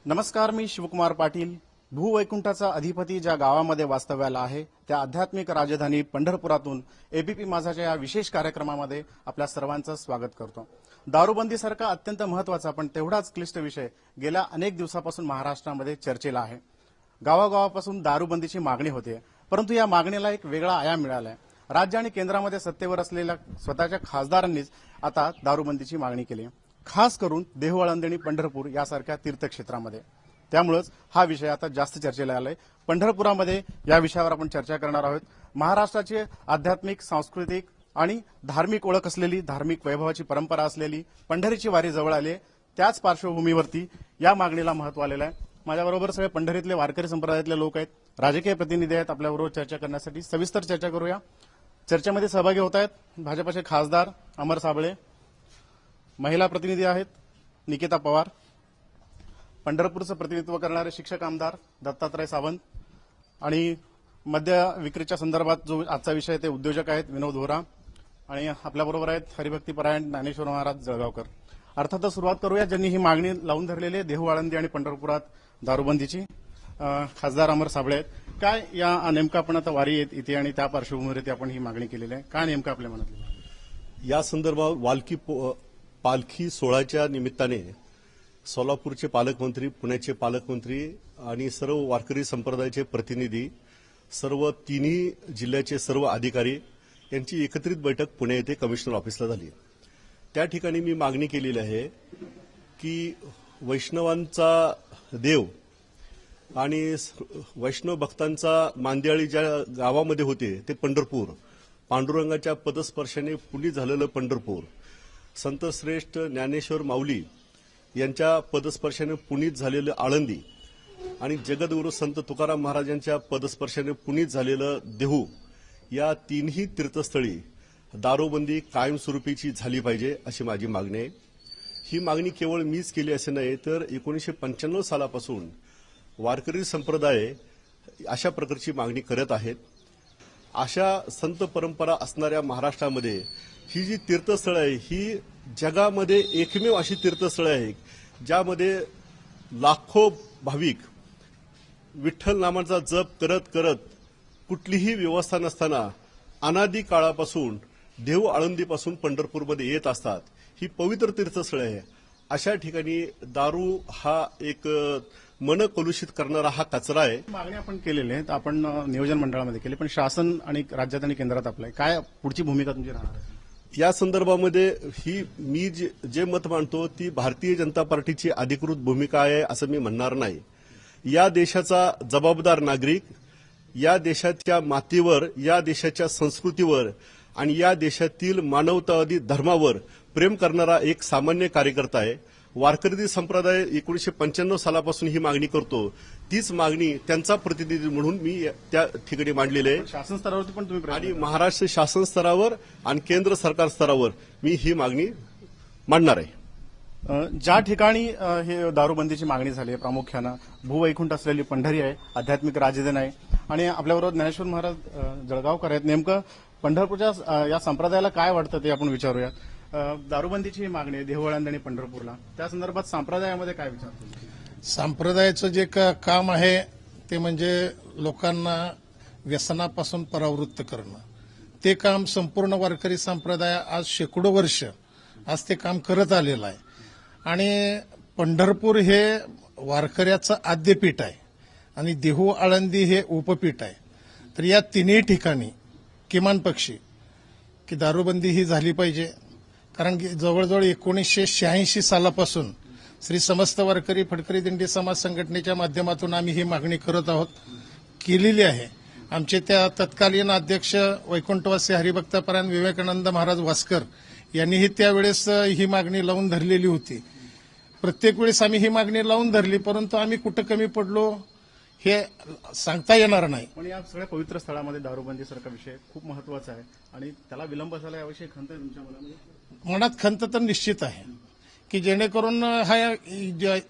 नमस्कार, मी शिवकुमार पाटील. भूवैकुंठाचा अधिपती ज्या गावामध्ये वास्तव्याला आहे त्या आध्यात्मिक राजधानी पंढरपुरातून एबीपी माझाच्या या विशेष कार्यक्रमामध्ये आपल्या सर्वांचं स्वागत करतो. दारूबंदीसारखा अत्यंत महत्वाचा पण तेवढाच क्लिष्ट विषय गेल्या अनेक दिवसापासून महाराष्ट्रामध्ये चर्चेला आहे. गावागावापासून दारूबंदीची मागणी होते, परंतु या मागणीला एक वेगळा आयाम मिळाला आहे. राज्य आणि केंद्रामध्ये सत्तेवर असलेल्या स्वतःच्या खासदारांनीच आता दारूबंदीची मागणी केली, खास करून देहू, आळंदी आणि पंढरपूर यासारख्या तीर्थक्षेत्रामध्ये. त्यामुळेच हा विषय आता जास्त चर्चेला आलाय. पंढरपुरामध्ये या विषयावर आपण चर्चा करणार आहोत. महाराष्ट्राची आध्यात्मिक, सांस्कृतिक आणि धार्मिक ओळख असलेली, धार्मिक वैभवाची परंपरा असलेली पंढरीची वारी जवळ आली आहे. त्याच पार्श्वभूमीवरती या मागणीला महत्व आलेलं आहे. माझ्याबरोबर सगळे पंढरीतले वारकरी संप्रदायातले लोक आहेत, राजकीय प्रतिनिधी आहेत. आपल्याबरोबर चर्चा करण्यासाठी सविस्तर चर्चा करूया. चर्चेमध्ये सहभागी होत आहेत भाजपचे खासदार अमर साबळे, महिला प्रतिनिधी आहेत निकिता पवार, पंढरपूरचं प्रतिनिधित्व करणारे शिक्षक आमदार दत्तात्रय सावंत आणि मद्य विक्रीच्या संदर्भात जो आजचा विषय आहे ते उद्योजक आहेत विनोद व्होरा, आणि आपल्याबरोबर आहेत हरिभक्तीपरायण ज्ञानेश्वर महाराज जळगावकर. अर्थातच सुरुवात करूया ज्यांनी ही मागणी लावून धरलेली आहे देहू, आळंदी आणि पंढरपुरात दारूबंदीची. खासदार अमर साबळे आहेत. काय या नेमकं आपण आता वारी येते आणि त्या पार्श्वभूमीवरती आपण ही मागणी केलेली आहे, काय नेमकं आपल्या मनातली? या संदर्भात पालखी सोहळ्याच्या निमित्ताने सोलापूरचे पालकमंत्री, पुण्याचे पालकमंत्री आणि सर्व वारकरी संप्रदायाचे प्रतिनिधी, सर्व तिन्ही जिल्ह्याचे सर्व अधिकारी यांची एकत्रित बैठक पुणे येथे कमिशनर ऑफिसला झाली. त्या ठिकाणी मी मागणी केलेली आहे की वैष्णवांचा देव आणि वैष्णव भक्तांचा मांदियाळी ज्या गावामध्ये होते ते पंढरपूर, पांडुरंगाच्या पदस्पर्शाने पुनीत झालेलं पंढरपूर, संतश्रेष्ठ ज्ञानेश्वर माऊली यांच्या पदस्पर्शाने पुनीत झालेलं आळंदी आणि जगद्गुरू संत तुकाराम महाराजांच्या पदस्पर्शाने पुनीत झालेलं देहू, या तिन्ही तीर्थस्थळी दारूबंदी कायमस्वरूपीची झाली पाहिजे अशी माझी मागणी आहे. ही मागणी केवळ मीच केली असे नाही, तर 1995 सालापासून वारकरी संप्रदाय अशा प्रकारची मागणी करत आहेत. अशा संत परंपरा असणाऱ्या महाराष्ट्रामध्ये ही जी तीर्थस्थळं आहे ही जगामध्ये एकमेव अशी तीर्थस्थळं आहे ज्यामध्ये लाखो भाविक विठ्ठल नामाचा जप करत करत कुठलीही व्यवस्था नसताना अनादी काळापासून देहू, आळंदीपासून पंढरपूरमध्ये येत असतात. ही पवित्र तीर्थस्थळं आहे. अशा ठिकाणी दारू हा एक मन कलुषित करणारा हा कचरा आहे. मागणी आपण केलेली आहे, आपण नियोजन मंडळामध्ये केली, पण शासन आणि राज्यात आणि केंद्रात आपलं काय पुढची भूमिका तुमची राहणार आहे? या संदर्भामध्ये ही मी जे मत मांडतो ती भारतीय जनता पार्टीची अधिकृत भूमिका आहे असं मी म्हणणार नाही. या देशाचा जबाबदार नागरिक, या देशाच्या मातीवर, या देशाच्या संस्कृतीवर आणि या देशातील मानवतावादी धर्मावर प्रेम करणारा एक सामान्य कार्यकर्ता आहे. वारकरी संप्रदाय 1995 सालापासून ही मागणी करतो. तीच मागणी त्यांचा प्रतिनिधी म्हणून मी त्या ठिकाणी मांडलेली आहे. शासन स्तरावरती पण तुम्ही आणि महाराष्ट्र शासन स्तरावर आणि केंद्र सरकार स्तरावर मी ही मागणी मांडणार आहे. ज्या ठिकाणी हे दारूबंदीची मागणी झाली आहे प्रामुख्यानं भूवैकुंठ असलेली पंढरी आहे, आध्यात्मिक राजधानी आहे, आणि आपल्याबरोबर ज्ञानेश्वर महाराज जळगावकर आहेत. नेमकं पंढरपूरच्या या संप्रदायाला काय वाटतं ते आपण विचारूया. दारूबंदीची मागणी आहे देहू, आळंदी आणि पंढरपूरला, त्या संदर्भात संप्रदायामध्ये काय विचार? संप्रदायाचं जे काम आहे ते म्हणजे लोकांना व्यसनापासून परावृत्त करणं. ते काम संपूर्ण वारकरी संप्रदाय आज शेकडो वर्ष आज ते काम करत आलेलं आहे. आणि पंढरपूर हे वारकऱ्याचं आद्यपीठ आहे आणि देहू, आळंदी हे उपपीठ आहे. तर या तिन्ही ठिकाणी किमान पक्षी की दारूबंदी ही झाली पाहिजे. कारण की जवळजवळ 1986 सालापासून श्री समस्त वारकरी फडकरी दिंडी समाज संघटनेच्या माध्यमातून आम्ही ही मागणी करत आहोत, केलेली आहे. आमचे त्या तत्कालीन अध्यक्ष वैकुंठवासी हरिभक्तपरायण विवेकानंद महाराज वास्कर यांनीही त्यावेळेस ही मागणी लावून धरलेली होती. प्रत्येक वेळेस आम्ही ही मागणी लावून धरली, परंतु आम्ही कुठं कमी पडलो हे सांगता येणार नाही. पण या सगळ्या पवित्र स्थळामध्ये दारूबंदीसारखा विषय खूप महत्वाचा आहे आणि त्याला विलंब झाला याविषयी खंत आहे तुमच्या मनात खंत तर निश्चित आहे की जेणेकरून हा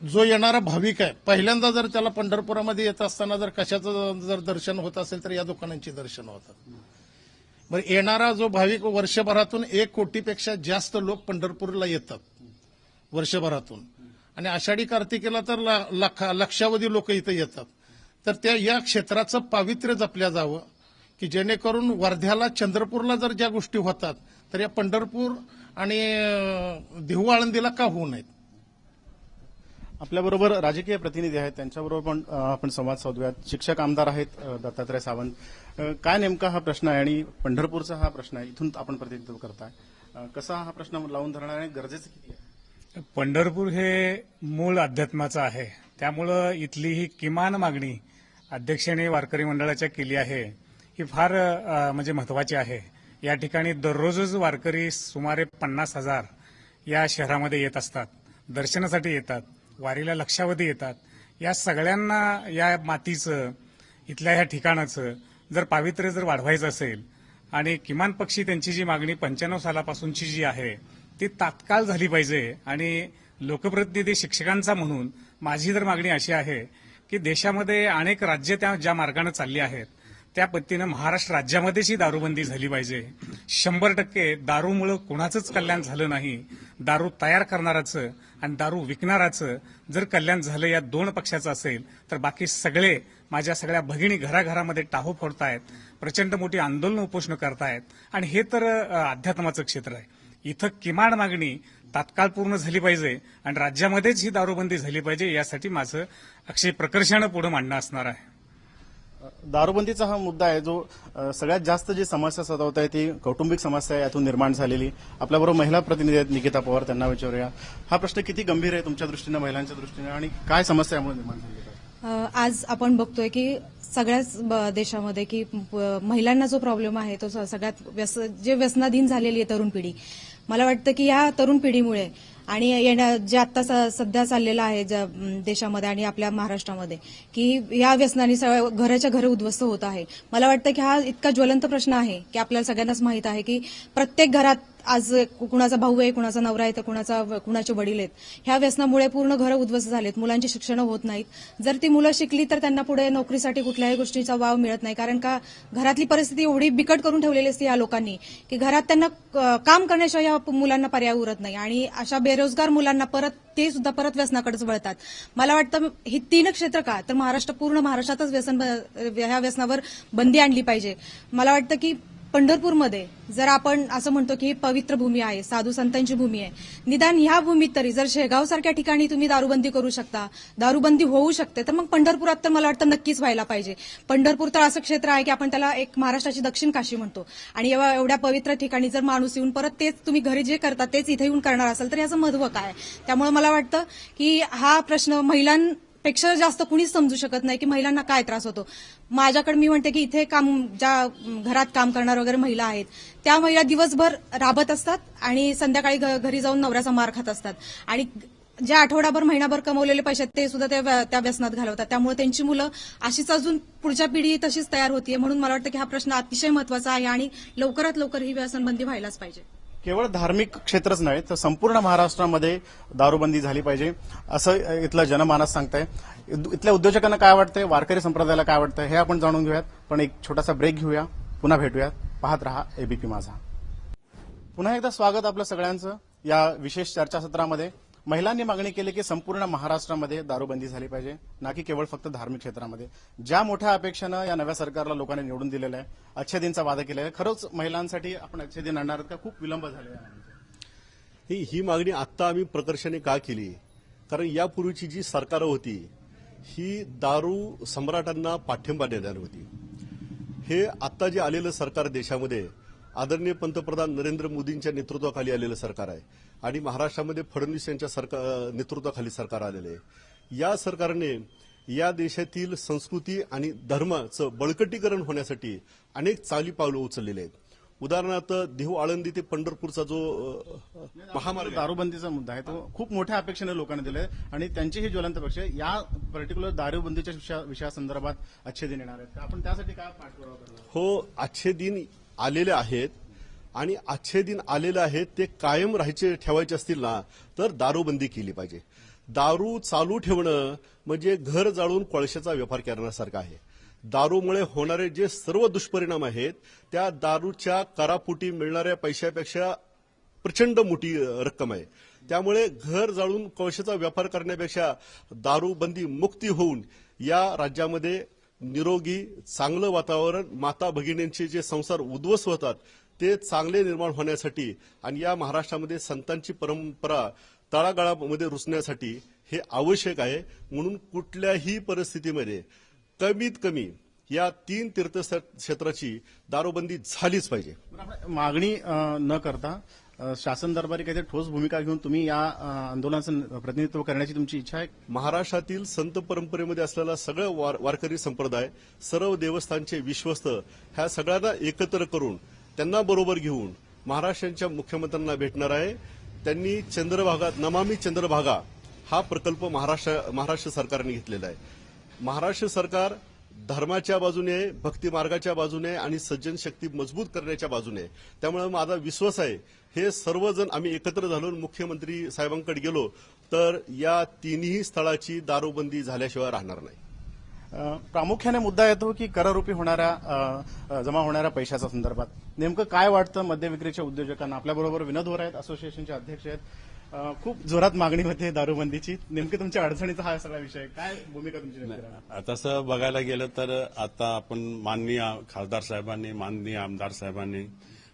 जो येणारा भाविक आहे, पहिल्यांदा जर त्याला पंढरपुरामध्ये येत असताना जर कशाचं जर दर्शन होत असेल तर या दुकानांची दर्शन होतात. बरं, येणारा जो भाविक वर्षभरातून 1 कोटीपेक्षा जास्त लोक पंढरपूरला येतात वर्षभरातून, आणि आषाढी कार्तिकेला तर लक्षावधी लोक इथं येतात. तर त्या या क्षेत्राचं पावित्र्य जपल्या जावं की जेणेकरून वर्ध्याला, चंद्रपूरला जर ज्या गोष्टी होतात तर या पंढरपूर आणि देहू आळंदीला का होऊ नयेत. आपल्याबरोबर राजकीय प्रतिनिधी आहेत, त्यांच्याबरोबर पण आपण संवाद साधूयात. शिक्षक आमदार आहेत दत्तात्रय सावंत. काय नेमका हा प्रश्न आहे आणि पंढरपूरचा हा प्रश्न आहे, इथून आपण प्रतिनिधित्व करताय, कसा हा प्रश्न लावून धरणार आहे, गरजेचं किती आहे? पंढरपूर हे मूळ अध्यात्माचं आहे, त्यामुळं इथली ही किमान मागणी अध्यक्षांनी वारकरी मंडळाच्या केली आहे ही फार म्हणजे महत्वाची आहे. या ठिकाणी दररोजच वारकरी सुमारे 50,000 या शहरामध्ये येत असतात, दर्शनासाठी येतात, वारीला लक्षावधी येतात. या सगळ्यांना या मातीचं, इथल्या ह्या ठिकाणाचं जर पावित्र्य जर वाढवायचं असेल आणि किमान पक्षी त्यांची जी मागणी 95 सालापासूनची जी आहे ती तात्काळ झाली पाहिजे. आणि लोकप्रतिनिधी शिक्षकांचा म्हणून माझी तर मागणी अशी आहे की देशामध्ये अनेक राज्य त्या ज्या मार्गाने चालली आहेत त्या पद्धतीनं महाराष्ट्र राज्यामध्येच ही दारूबंदी झाली पाहिजे. 100% दारूमुळे कुणाचंच कल्याण झालं नाही. दारू तयार करणाराचं आणि दारू विकणाराचं जर कल्याण झालं या दोन पक्षाचं असेल तर बाकी सगळे, माझ्या सगळ्या भगिनी घराघरामध्ये टाहो फोडतायत, प्रचंड मोठी आंदोलन उपोषण करतायत. आणि हे तर अध्यात्माचं क्षेत्र आहे. इथं किमान मागणी तात्काळ पूर्ण झाली पाहिजे आणि राज्यामध्येच ही दारूबंदी झाली पाहिजे. यासाठी माझं अक्षय प्रकर्षानं पुढे मांडणं असणार आहे. दारूबंदीचा हा मुद्दा आहे जो सगळ्यात जास्त जी समस्या सतावत आहे ती कौटुंबिक समस्या आहे, यातून निर्माण झालेली. आपल्याबरोबर महिला प्रतिनिधी आहेत निकिता पवार, त्यांना विचारूया. हा प्रश्न किती गंभीर आहे तुमच्या दृष्टीने, महिलांच्या दृष्टीने, आणि काय समस्या यामुळे निर्माण झाली आहे? आज आपण बघतोय की सगळ्याच देशामध्ये की महिलांना जो प्रॉब्लेम आहे तो सगळ्यात जे व्यसनाधीन झालेली आहे तरुण पिढी. मला वाटतं की या तरुण पिढीमुळे आणि जे आता सध्या चाललेलं आहे देशामध्ये आणि आपल्या महाराष्ट्रामध्ये की या व्यसनाने घराच्या घर उद्ध्वस्त होत आहे. मला वाटतं की हा इतका ज्वलंत प्रश्न आहे की आपल्याला सगळ्यांनाच माहित आहे की प्रत्येक घरात आज कुणाचा भाऊ आहे, कुणाचा नवरा आहे, तर कुणाचे वडील आहेत. ह्या व्यसनामुळे पूर्ण घरं उद्ध्वस्त झालेत, मुलांची शिक्षणं होत नाहीत. जर ती मुलं शिकली तर त्यांना पुढे नोकरीसाठी कुठल्याही गोष्टीचा वाव मिळत नाही, कारण का घरातली परिस्थिती एवढी बिकट करून ठेवलेली असते या लोकांनी की घरात त्यांना काम करण्याशिवाय या मुलांना पर्याय उरत नाही. आणि अशा बेरोजगार मुलांना ते सुद्धा परत व्यसनाकडेच वळतात. मला वाटतं ही 3 क्षेत्र का तर पूर्ण महाराष्ट्रातच ह्या व्यसनावर बंदी आणली पाहिजे. मला वाटतं की पंढरपूरमध्ये जर आपण असं म्हणतो की ही पवित्र भूमी आहे, साधू संतांची भूमी आहे, निदान ह्या भूमीत तरी जर शेगाव सारख्या ठिकाणी तुम्ही दारूबंदी करू शकता, दारूबंदी होऊ शकते, तर मग पंढरपुरात तर मला वाटतं नक्कीच व्हायला पाहिजे. पंढरपूर तर असं क्षेत्र आहे की आपण त्याला एक महाराष्ट्राची दक्षिण काशी म्हणतो. आणि एवढ्या पवित्र ठिकाणी जर माणूस येऊन परत तेच तुम्ही घरी जे करता तेच इथे येऊन करणार असेल तर याचं महत्व काय? त्यामुळे मला वाटतं की हा प्रश्न महिलांपेक्षा जास्त कुणीच समजू शकत नाही की महिलांना काय त्रास होतो. माझ्याकडे मी म्हणते की इथे ज्या घरात काम करणार वगैरे महिला आहेत त्या महिला दिवसभर राबत असतात आणि संध्याकाळी घरी जाऊन नवऱ्याचा मार खात असतात. आणि जे आठवडाभर महिनाभर कमवलेले पैसे ते सुद्धा त्या व्यसनात घालवतात. त्यामुळे त्यांची मुलं अशीच अजून पुढच्या पिढी तशीच तयार होतीये. म्हणून मला वाटतं की हा प्रश्न अतिशय महत्वाचा आहे आणि लवकरात लवकर ही व्यसनबंदी व्हायलाच पाहिजे. केवळ धार्मिक क्षेत्रच नाही तर संपूर्ण महाराष्ट्रामध्ये दारूबंदी झाली पाहिजे असं इथलं जनमानस सांगतंय. इथल्या उद्योजकांना काय वाटतंय, वारकरी संप्रदायाला काय वाटतंय हे आपण जाणून घेऊयात. पण एक छोटासा ब्रेक घेऊया, पुन्हा भेटूयात. पाहत रहा एबीपी माझा. पुन्हा एकदा स्वागत आपलं सगळ्यांचं या विशेष चर्चासत्रामध्ये. महिलांनी मागणी केली की संपूर्ण महाराष्ट्रामध्ये दारूबंदी झाली पाहिजे, ना की केवळ फक्त धार्मिक क्षेत्रामध्ये. ज्या मोठ्या अपेक्षेनं या नव्या सरकारला लोकांनी निवडून दिलेलं आहे, अच्छे दिनचा वादा केलेला आहे, खरंच महिलांसाठी आपण अच्छे दिन आणणार का खूप विलंब झालेला आहे? ही मागणी आत्ता आम्ही प्रकर्षाने का केली, कारण यापूर्वीची जी सरकार होती ही दारू सम्राटांना पाठिंबा देणारी होती. हे आत्ता जे आलेलं सरकार देशामध्ये आदरणीय पंतप्रधान नरेंद्र मोदींच्या नेतृत्वाखाली आलेलं सरकार आहे आणि महाराष्ट्रामध्ये फडणवीस यांच्या नेतृत्वाखाली सरकार आलेलं आहे. या सरकारने या देशातील संस्कृती आणि धर्माचं बळकटीकरण होण्यासाठी अनेक चाली पावलं उचललेली आहेत. उदाहरणार्थ देहू आळंदी ते पंढरपूरचा जो महामार्ग, दारूबंदीचा मुद्दा आहे तो खूप मोठ्या अपेक्षेने लोकांनी दिलाय आणि त्यांची ही ज्वलंत अपेक्षा या पर्टिक्युलर दारूबंदीच्या विषयासंदर्भात अच्छे दिन येणार आहेत. आपण त्यासाठी काय पाठपुरावा करणार? हो, अच्छे दिन आलेले आहेत आणि अच्छे दिन आलेले आहेत ते कायम ठेवायचे असतील ना तर दारूबंदी केली पाहिजे. दारू चालू ठेवणं म्हणजे घर जाळून कोळशाचा व्यापार करण्यासारखं आहे. दारूमुळे होणारे जे सर्व दुष्परिणाम आहेत त्या दारूच्या करापोटी मिळणाऱ्या पैशापेक्षा प्रचंड मोठी रक्कम आहे. त्यामुळे घर जाळून कोळशाचा व्यापार करण्यापेक्षा दारूबंदी मुक्ती होऊन या राज्यामध्ये निरोगी चांगलं वातावरण, माता भगिनींचे जे संसार उद्ध्वस्त होतात ते चांगले निर्माण होण्यासाठी आणि या महाराष्ट्रामध्ये संतांची परंपरा तळागाळामध्ये रुजण्यासाठी हे आवश्यक आहे. म्हणून कुठल्याही परिस्थितीमध्ये कमीत कमी या 3 तीर्थक्षेत्राची दारूबंदी झालीच पाहिजे. मागणी न करता शासन दरबारी काहीतरी ठोस भूमिका घेऊन तुम्ही या आंदोलनाचं प्रतिनिधित्व करण्याची तुमची इच्छा आहे? महाराष्ट्रातील संत परंपरेमध्ये असलेला सगळं वारकरी संप्रदाय, सर्व देवस्थानचे विश्वस्त ह्या सगळ्यांना एकत्र करून त्यांना बरोबर घेऊन महाराष्ट्राच्या मुख्यमंत्र्यांना भेटणार आहे. त्यांनी चंद्रभागा, नमामि चंद्रभागा हा प्रकल्प महाराष्ट्र सरकारने घेतलेला आहे. महाराष्ट्र सरकार धर्माच्या बाजूने आहे, भक्ती मार्गाच्या बाजूने आहे आणि सज्जन शक्ती मजबूत करण्याच्या बाजूने आहे. त्यामुळे माझा विश्वास आहे हे सर्वजण आम्ही एकत्र झालो मुख्यमंत्री साहेबांकडे गेलो तर या 3ही स्थळाची दारूबंदी झाल्याशिवाय राहणार नाही. प्रामुख्याने मुद्दा येतो की करारूपी होणाऱ्या जमा होणाऱ्या पैशाच्या संदर्भात नेमकं काय वाटतं मद्य विक्रीच्या उद्योजकांना? आपल्याबरोबर विनोद होर आहेत, असोसिएशनचे अध्यक्ष आहेत. खूप जोरात मागणी होते दारूबंदीची. नेमकी तुमच्या अडचणीचा हा सगळा विषय, काय भूमिका तुमची नेमकी? तसं बघायला गेलं तर आता आपण माननीय खासदार साहेबांनी, माननीय आमदार साहेबांनी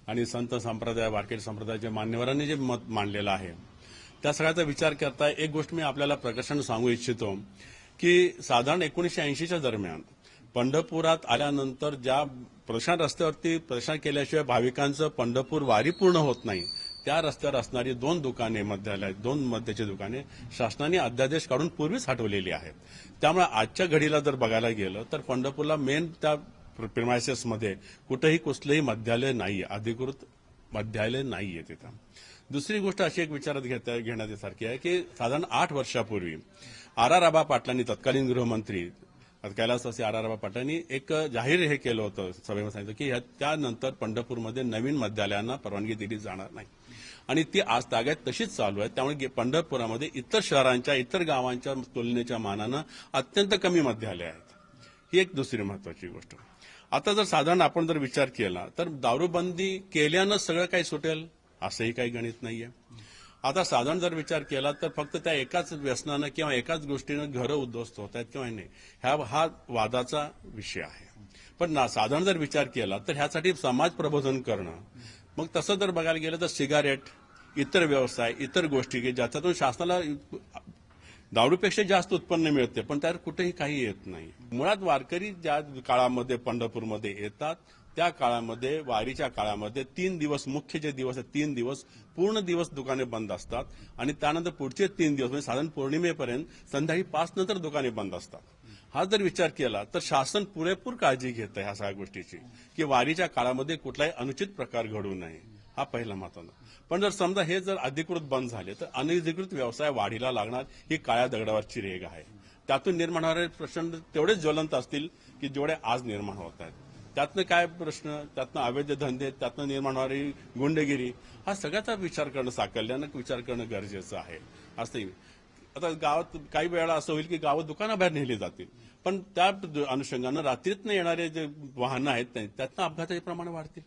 आणि संत संप्रदाय, वारकरी संप्रदायाच्या मान्यवरांनी जे मत मांडलेलं आहे त्या सगळ्याचा विचार करता एक गोष्ट मी आपल्याला प्रकर्षाने सांगू इच्छितो की साधारण 1980च्या दरम्यान पंढरपुरात आल्यानंतर ज्या प्रशांत रस्त्यावरती प्रशांत केल्याशिवाय भाविकांचं पंढरपूर वारी पूर्ण होत नाही त्या रस्त्यावर असणारी 2 दुकाने मध्यालय, 2 मद्याची दुकाने शासनाने अध्यादेश काढून पूर्वीच हटवलेली आहेत. त्यामुळे आजच्या घडीला जर बघायला गेलं तर पंढरपूरला मेन त्या प्रिमायसेसमध्ये कुठेही कुठलंही मध्यालय नाहीये, अधिकृत मध्यालय नाहीये तिथं. दुसरी गोष्ट अशी एक विचारात घेण्यासारखी आहे की साधारण 8 वर्षापूर्वी आबा पाटलांनी, तत्कालीन गृहमंत्री कैलासवासी आबा पाटलांनी एक जाहीर हे केलं होतं, सभेमध्ये सांगितलं की त्यानंतर पंढरपूरमध्ये नवीन मद्यालयांना परवानगी दिली जाणार नाही आणि ती आज ताग्यात तशीच चालू आहे. त्यामुळे पंढरपुरामध्ये इतर शहरांच्या, इतर गावांच्या तुलनेच्या मानानं अत्यंत कमी मद्यालय आहेत. ही एक दुसरी महत्वाची गोष्ट. आता जर साधारण आपण जर विचार केला तर दारूबंदी केल्यानं सगळं काही सुटेल असंही काही गणित नाहीये. आता साधारण जर विचार केला तर फक्त त्या एकाच व्यसनानं किंवा एकाच गोष्टीनं घरं उद्ध्वस्त होत आहेत किंवा नाही, हा वादाचा विषय आहे. पण साधारण जर विचार केला तर ह्यासाठी समाज प्रबोधन करणं, मग तसं जर बघायला गेलं तर सिगारेट, इतर व्यवसाय, इतर गोष्टी की ज्याच्यातून शासनाला दारूपेक्षा जास्त उत्पन्न मिळते पण त्यावर कुठेही काही येत नाही. मुळात वारकरी ज्या काळामध्ये पंढरपूरमध्ये येतात त्या काळामध्ये, वारीच्या काळामध्ये 3 दिवस, मुख्य जे दिवस आहेत 3 दिवस पूर्ण दिवस दुकाने बंद असतात आणि त्यानंतर पुढचे 3 दिवस म्हणजे साधारण पौर्णिमेपर्यंत संध्याकाळी 5 नंतर दुकाने बंद असतात. हा जर विचार केला तर शासन पुरेपूर काळजी घेतं ह्या सगळ्या गोष्टीची की वारीच्या काळामध्ये कुठलाही अनुचित प्रकार घडू नये. हा पहिला महत्त्वाचा. पण जर समजा हे जर अधिकृत बंद झाले तर अनधिकृत व्यवसाय वाढीला लागणार ही काळ्या दगडावरची रेघ आहे. त्यातून निर्माण होणारे प्रश्न तेवढेच ज्वलंत असतील की जेवढे आज निर्माण होत आहेत. त्यातनं काय प्रश्न, त्यातनं अवैध धंदे, त्यातनं निर्माण होणारी गुंडगिरी, हा सगळ्याचा विचार करणं, साकल्यानं विचार करणं गरजेचं आहे. असंही आता गावात काही वेळा असं होईल की गावात दुकानाबाहेर नेली जातील पण त्या अनुषंगानं रात्रीतनं येणारे जे वाहनं आहेत त्यातनं अपघाताचे प्रमाण वाढतील,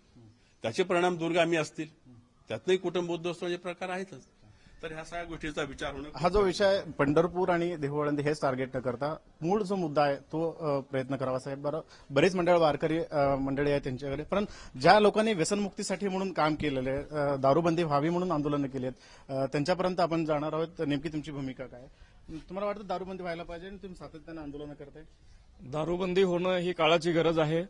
त्याचे परिणाम दूरगामी असतील, त्यातनंही कुटुंब उद्ध्वस्ताचे प्रकार आहेतच. तर ह्या सगळ्या गोष्टीचा विचार होणं, हा जो विषय पंढरपूर आणि देहूआळंदी हेच टार्गेट न करता मूळ जो मुद्दा आहे तो प्रयत्न करावा साहेब. बरं, बरेच वारकरी मंडळी आहेत त्यांच्याकडे, पण ज्या लोकांनी व्यसनमुक्तीसाठी म्हणून काम केलेलं आहे, दारूबंदी व्हावी म्हणून आंदोलनं केली आहेत, त्यांच्यापर्यंत आपण जाणार आहोत. नेमकी तुमची भूमिका काय? तुम्हाला वाटतं दारूबंदी व्हायला पाहिजे आणि तुम्ही सातत्यानं आंदोलनं करताय? दारूबंदी होणं ही काळाची गरज आहे.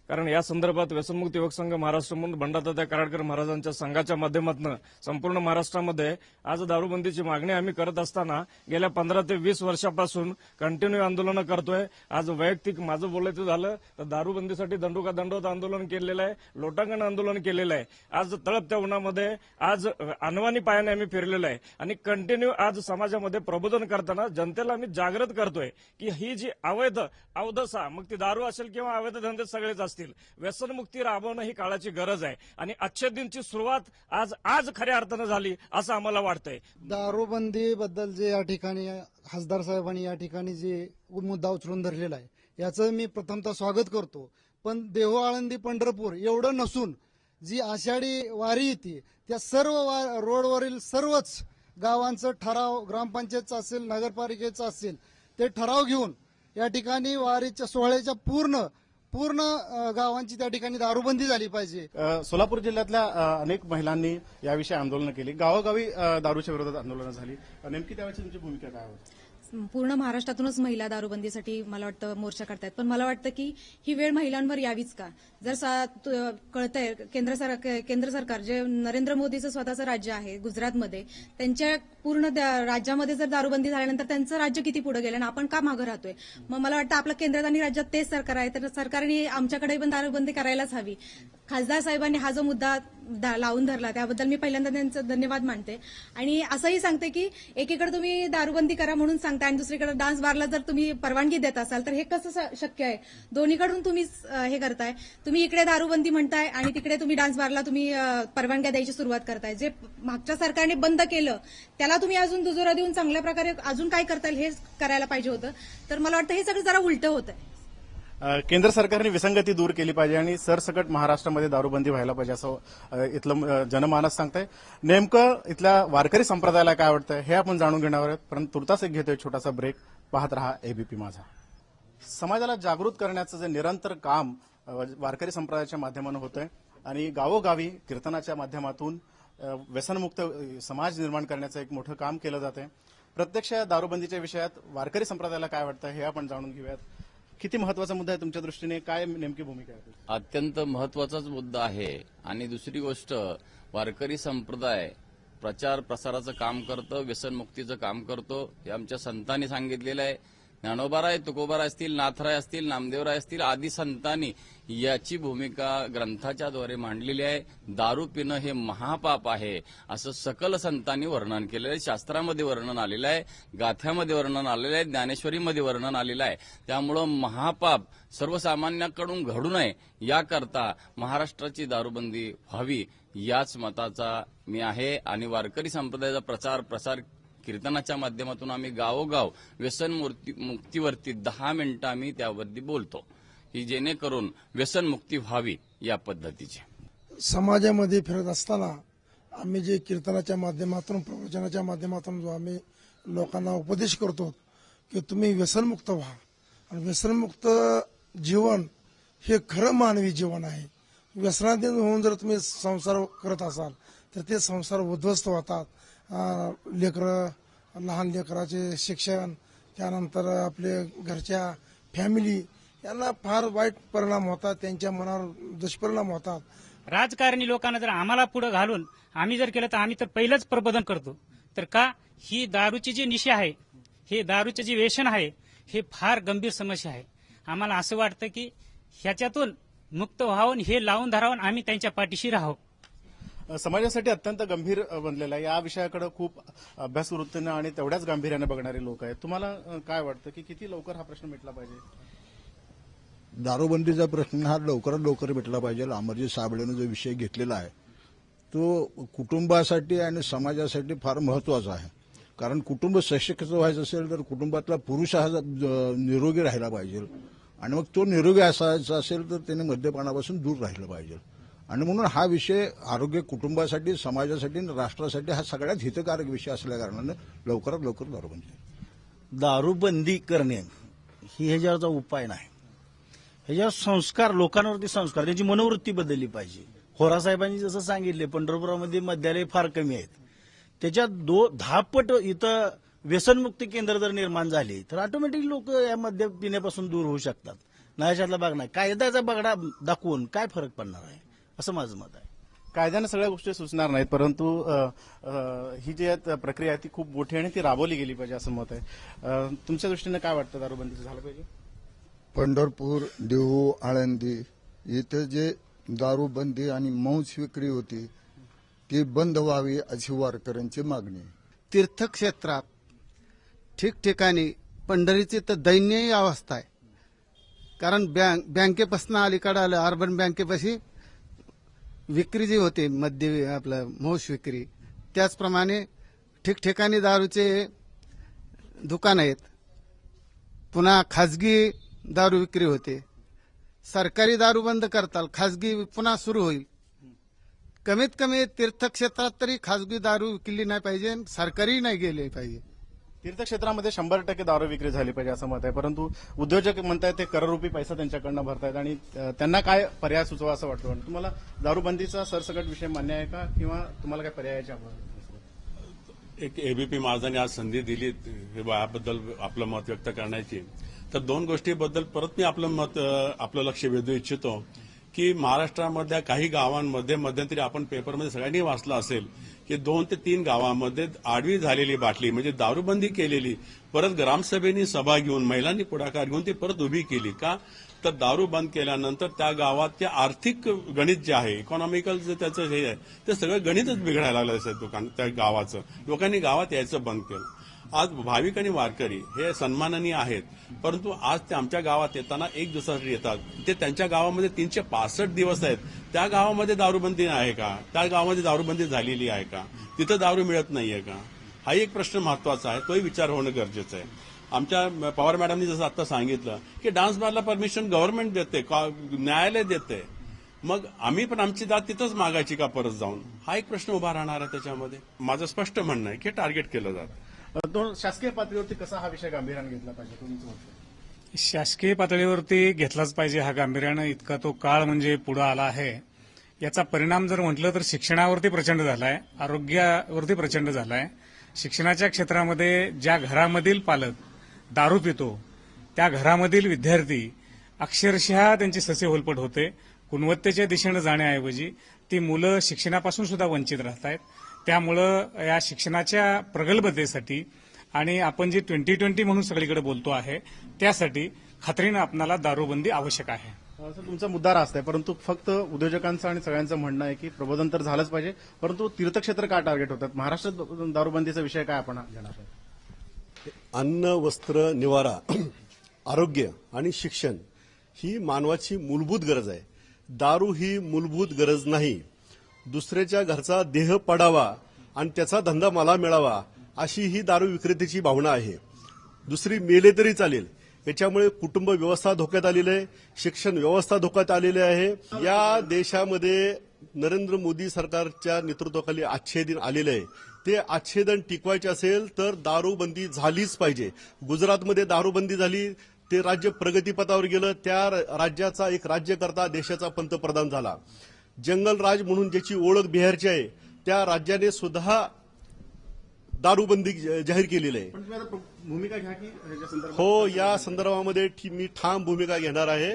कारण या संदर्भात व्यसनमुक्त युवक संघ महाराष्ट्र म्हणून बंडातात्या कराडकर महाराजांच्या संघाच्या माध्यमातून संपूर्ण महाराष्ट्रामध्ये आज दारूबंदीची मागणी आम्ही करत असताना गेल्या 15 ते 20 वर्षापासून कंटिन्यू आंदोलनं करतोय. आज वैयक्तिक माझं बोलायचं झालं तर दारूबंदीसाठी दंडोका दंडवत आंदोलन केलेलं आहे, लोटांगण आंदोलन केलेलं आहे. आज तळपत्या उन्हामध्ये आज अनवाणी पायाने आम्ही फिरलेलो आहे आणि कंटिन्यू आज समाजामध्ये प्रबोधन करताना जनतेला आम्ही जागृत करतोय की ही जी अवदसा, मग ती दारू असेल किंवा अवैध धंदे सगळेच असतील, व्यसनमुक्ती राबवणं ही काळाची गरज आहे आणि आजच्या दिनची सुरुवात आज खऱ्या अर्थानं झाली असं आम्हाला वाटतंय. दारूबंदी बद्दल जे या ठिकाणी खासदार साहेबांनी या ठिकाणी जे मुद्दा उचलून धरलेला आहे याचं मी प्रथमतः स्वागत करतो. पण देहू, आळंदी, पंढरपूर एवढं नसून जी आषाढी वारी येते त्या सर्व रोडवरील सर्वच गावांचं ठराव ग्रामपंचायतचं असेल नगरपालिकेचं असेल ते ठराव घेऊन या ठिकाणी वारीच्या सोहळ्याच्या पूर्ण गावांची त्या ठिकाणी दारूबंदी झाली पाहिजे. सोलापूर जिल्ह्यातल्या अनेक महिलांनी याविषयी आंदोलनं केली, गावोगावी दारूच्या विरोधात आंदोलनं झाली. नेमकी त्यावेळी तुमची भूमिका काय होती? पूर्ण महाराष्ट्रातूनच महिला दारूबंदीसाठी मला वाटतं मोर्चा करतायत, पण मला वाटतं की ही वेळ महिलांवर यावीच का? जर कळतंय केंद्र सरकार जे नरेंद्र मोदीचं स्वतःचं राज्य आहे गुजरातमध्ये, त्यांच्या पूर्ण राज्यामध्ये जर दारूबंदी झाल्यानंतर त्यांचं राज्य किती पुढे गेलं आणि आपण का मागं राहतोय? मग मला वाटतं आपलं केंद्रात आणि राज्यात तेच सरकार आहे, तर सरकारने आमच्याकडे पण दारूबंदी करायलाच हवी. खासदार साहेबांनी हा जो मुद्दा लावून धरला त्याबद्दल मी पहिल्यांदा त्यांचं धन्यवाद मानते. आणि असंही सांगते की एकीकडे तुम्ही दारूबंदी करा म्हणून सांगता आणि दुसरीकडे डान्स बारला जर तुम्ही परवानगी देत असाल तर हे कसं शक्य आहे? दोन्हीकडून तुम्ही हे करताय. तुम्ही इकडे दारूबंदी म्हणताय आणि तिकडे तुम्ही डान्स बारला तुम्ही परवानग्या द्यायची सुरुवात करताय. जे मागच्या सरकारने बंद केलं त्याला तुम्ही अजून दुजोरा देऊन चांगल्या प्रकारे अजून काय करता येईल हे करायला पाहिजे होतं. तर मला वाटतं हे सगळं जरा उलटं होतंय. केंद्र सरकारने विसंगती दूर केली पाहिजे आणि सरसकट महाराष्ट्रामध्ये दारूबंदी व्हायला पाहिजे असं इथलं जनमानस सांगतंय. नेमकं इथल्या वारकरी संप्रदायाला काय वाटतंय हे आपण जाणून घेणार आहोत, परंतु तुर्तास एक घेतोय छोटासा ब्रेक. पाहत रहा एबीपी माझा. समाजाला जागृत करण्याचं जे निरंतर काम वारकरी संप्रदायाच्या माध्यमातून होतंय आणि गावोगावी कीर्तनाच्या माध्यमातून व्यसनमुक्त समाज निर्माण करण्याचं एक मोठं काम केलं जातंय. प्रत्यक्ष दारूबंदीच्या विषयात वारकरी संप्रदायाला काय वाटतं हे आपण जाणून घेऊयात. किती महत्वाचा मुद्दा आहे तुमच्या दृष्टीने? काय नेमकी भूमिका आहे? अत्यंत महत्वाचाच मुद्दा आहे. आणि दुसरी गोष्ट, वारकरी संप्रदाय प्रचार प्रसाराचं काम करतो, व्यसनमुक्तीचं काम करतो. हे आमच्या संतांनी सांगितलेलं आहे. ज्ञानोबाराय, तुकोबाराय असतील, नाथराय असतील, नामदेवराय असतील आदी संतांनी याची भूमिका ग्रंथाच्या द्वारे मांडलेली आहे. दारू पिणं हे महापाप आहे असं सकल संतांनी वर्णन केलेलं आहे. शास्त्रामध्ये वर्णन आलेलं आहे, गाथ्यामध्ये वर्णन आलेलं आहे, ज्ञानेश्वरीमध्ये वर्णन आलेलं आहे. त्यामुळं महापाप सर्वसामान्यांकडून घडू नये याकरता महाराष्ट्राची दारूबंदी व्हावी याच मताचा मी आहे. आणि वारकरी संप्रदायाचा प्रचार प्रसार कीर्तनाच्या माध्यमातून आम्ही गावोगाव व्यसन मुक्तीवरती 10 मिनिटं आम्ही त्यावरती बोलतो की जेणेकरून व्यसनमुक्ती व्हावी या पद्धतीची. समाजामध्ये फिरत असताना आम्ही जे कीर्तनाच्या माध्यमातून प्रवचनाच्या माध्यमातून जो आम्ही लोकांना उपदेश करतो की तुम्ही व्यसनमुक्त व्हा आणि व्यसनमुक्त जीवन हे खरं मानवी जीवन आहे. व्यसनाधीन होऊन जर तुम्ही संसार करत असाल तर ते संसार उद्ध्वस्त होतात. लहान लेकराचे शिक्षण, त्यानंतर आपले घरच्या फॅमिली यांना फार वाईट परिणाम होतात, त्यांच्या मनावर दुष्परिणाम होतात. राजकारणी लोकांना जर आम्हाला पुढे घालून आम्ही जर केलं तर आम्ही तर पहिलंच प्रबोधन करतो. तर का ही दारूची जी निशा आहे, हे दारूचे जे व्यसन आहे हे फार गंभीर समस्या आहे. आम्हाला असं वाटतं की ह्याच्यातून मुक्त व्हावून हे लावून धरावून आम्ही त्यांच्या पाठीशी राहावं. समाजासाठी अत्यंत गंभीर बनलेला आहे. या विषयाकडे खूप अभ्यासवृत्तीनं आणि तेवढ्याच गांभीर्याने बघणारे लोक आहेत. तुम्हाला काय वाटतं की किती लवकर हा प्रश्न मिटला पाहिजे? दारूबंदीचा प्रश्न हा लवकरात लवकर मिटला पाहिजे. अमरजीत साबळेनं जो विषय घेतलेला आहे तो कुटुंबासाठी आणि समाजासाठी फार महत्वाचा आहे. कारण कुटुंब सशक्त व्हायचं असेल तर कुटुंबातला पुरुष हा निरोगी राहिला पाहिजे आणि मग तो निरोगी असायचा असेल तर त्याने मद्यपानापासून दूर राहिलं पाहिजे. आणि म्हणून हा विषय आरोग्य कुटुंबासाठी, समाजासाठी आणि राष्ट्रासाठी हा सगळ्यात हितकारक विषय असल्या कारणानं लवकरात लवकर दारूबंदी करणे ही ह्याच्यावरचा उपाय नाही. ह्याच्यावर संस्कार, लोकांवरती संस्कार, त्यांची मनोवृत्ती बदलली पाहिजे. होरासाहेबांनी जसं सांगितले पंढरपुरामध्ये मद्यालय फार कमी आहेत, त्याच्यात 10 पट इथं व्यसनमुक्ती केंद्र जर निर्माण झाली तर ऑटोमॅटिक लोक या मद्य पिण्यापासून दूर होऊ शकतात. नाहीच्यातला भाग नाही, कायद्याचा बगडा दाखवून काय फरक पडणार आहे असं माझं मत आहे. कायद्यानं सगळ्या गोष्टी सुचणार नाहीत, परंतु ही जी प्रक्रिया आहे ती खूप मोठी आणि ती राबवली गेली पाहिजे असं मत आहे. तुमच्या दृष्टीने काय वाटतं दारूबंदीचं झालं पाहिजे? पंढरपूर, देहू, आळंदी इथे जे दारूबंदी आणि मांस विक्री होती ती बंद व्हावी अशी वारकऱ्यांची मागणी. तीर्थक्षेत्रात ठिकठिकाणी पंढरीची तर दयनीय अवस्था आहे. कारण बँकेपासून अलीकडे आलं, अर्बन बँकेपाशी विक्री जी होते मद्य आपलं मांस विक्री, त्याचप्रमाणे ठिकठिकाणी दारूचे दुकान आहेत. पुन्हा खाजगी दारू विक्री होते. सरकारी दारू बंद करताल, खाजगी पुन्हा सुरू होईल. कमीत कमी तीर्थक्षेत्रात तरी खासगी दारू विकली नाही पाहिजे, सरकारी नाही गेली पाहिजे. तीर्थक्षेत्रामध्ये 100% दारू विक्री झाली पाहिजे असं मत आहे, परंतु उद्योजक म्हणतायत ते करोडरुपी पैसा त्यांच्याकडनं भरतायत आणि त्यांना काय पर्याय सुचवा असं वाटतं? तुम्हाला दारूबंदीचा सरसकट विषय मान्य आहे का, किंवा तुम्हाला काय पर्यायाची एक एबीपी माझाने आज संधी दिली याबद्दल आपलं मत व्यक्त करण्याची, तर दोन गोष्टीबद्दल परत मी आपलं लक्ष वेधू इच्छितो की महाराष्ट्रामधल्या काही गावांमध्ये मध्यंतरी आपण पेपरमध्ये सगळ्यांनी वाचलं असेल की 2 ते 3 गावांमध्ये आडवी झालेली बाटली म्हणजे दारूबंदी केलेली परत ग्रामसभेनी सभा घेऊन महिलांनी पुढाकार घेऊन ती परत उभी केली का, तर दारू बंद केल्यानंतर त्या गावात आर्थिक गणित जे आहे, इकॉनॉमिकल जे त्याचं हे आहे ते सगळं गणितच बिघडायला लागलं त्या गावाचं. लोकांनी गावात यायचं बंद केलं. आज भाविक आणि वारकरी हे सन्माननीय आहेत, परंतु आज ते आमच्या गावात येताना एक दिवसासाठी येतात. ते त्यांच्या गावामध्ये 365 दिवस आहेत. त्या गावामध्ये दारूबंदी आहे का? त्या गावामध्ये दारूबंदी झालेली आहे का? तिथं दारू मिळत नाहीये का? हा एक प्रश्न महत्वाचा आहे, तोही विचार होणं गरजेचं आहे. आमच्या पवार मॅडमनी जसं आता सांगितलं की डान्स बारला परमिशन गव्हर्नमेंट देते, न्यायालय देते, मग आम्ही पण आमची दाद तिथंच मागायची का परत जाऊन? हा एक प्रश्न उभा राहणार आहे. त्याच्यामध्ये माझं स्पष्ट म्हणणं आहे की टार्गेट केलं जातं. शासकीय पातळीवरती कसा हा विषय गांभीर्याने घेतला पाहिजे तुमचं मत? शासकीय पातळीवरती घेतलाच पाहिजे हा गांभीर्यानं. इतका तो काळ म्हणजे पुढे आला आहे. याचा परिणाम जर म्हटलं तर शिक्षणावरती प्रचंड झालाय, आरोग्यावरती प्रचंड झालाय. शिक्षणाच्या क्षेत्रामध्ये ज्या घरामधील पालक दारू पितो त्या घरामधील विद्यार्थी अक्षरशः त्यांची ससे होलपट होते. गुणवत्तेच्या दिशेनं जाण्याऐवजी ती मुलं शिक्षणापासून सुद्धा वंचित राहत आहेत. त्यामुळं या शिक्षणाच्या प्रगल्भतेसाठी आणि आपण जे 2020 म्हणून सगळीकडे बोलतो आहे त्यासाठी खात्रीनं आपल्याला दारूबंदी आवश्यक आहे. तुमचा मुद्दा रास्त आहे, परंतु फक्त उद्योजकांचं आणि सगळ्यांचं म्हणणं आहे की प्रबोधन तर झालंच पाहिजे, परंतु तीर्थक्षेत्र का टार्गेट होतात? महाराष्ट्रात दारूबंदीचा विषय काय आपण घेणार आहोत? अन्न, वस्त्र, निवारा, आरोग्य आणि शिक्षण ही मानवाची मूलभूत गरज आहे. दारू ही मूलभूत गरज नाही. दुसऱ्याच्या घरचा देह पडावा आणि त्याचा धंदा मला मिळावा अशी ही दारू विक्रेत्याची भावना आहे. दुसरी मेले तरी चालेल. याच्यामुळे कुटुंब व्यवस्था धोक्यात आलेली आहे, शिक्षण व्यवस्था धोक्यात आलेली आहे. या देशामध्ये नरेंद्र मोदी सरकारच्या नेतृत्वाखाली आच्छेदन आलेलं आहे. ते आच्छेदन टिकवायचे असेल तर दारूबंदी झालीच पाहिजे. गुजरातमध्ये दारूबंदी झाली, ते राज्य प्रगतीपथावर गेलं, त्या राज्याचा एक राज्यकर्ता देशाचा पंतप्रधान झाला. जंगल राज म्हणून ज्याची ओळख बिहारची आहे त्या राज्याने सुद्धा दारूबंदी जाहीर केलेली आहे. भूमिका घ्या की हो, या संदर्भामध्ये मी ठाम भूमिका घेणार आहे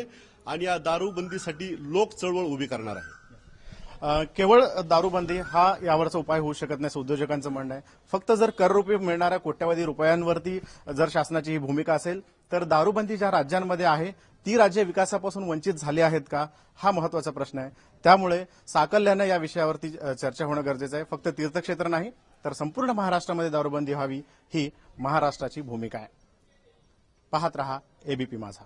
आणि या दारूबंदीसाठी लोक चळवळ उभी करणार आहे. केवळ दारूबंदी हा यावरचा उपाय होऊ शकत नाही असं उद्योजकांचं म्हणणं आहे. फक्त जर कर रुपये मिळणाऱ्या कोट्यवधी रुपयांवरती जर शासनाची ही भूमिका असेल तर दारूबंदी ज्या राज्यांमध्ये आहे ती राज्य विकासापासून वंचित झाली आहेत का, हा महत्वाचा प्रश्न आहे. त्यामुळे साकल्यानं या विषयावरती चर्चा होणं गरजेचं आहे. फक्त तीर्थक्षेत्र नाही तर संपूर्ण महाराष्ट्रामध्ये दारूबंदी व्हावी ही महाराष्ट्राची भूमिका आहे. पाहत रहा एबीपी माझा.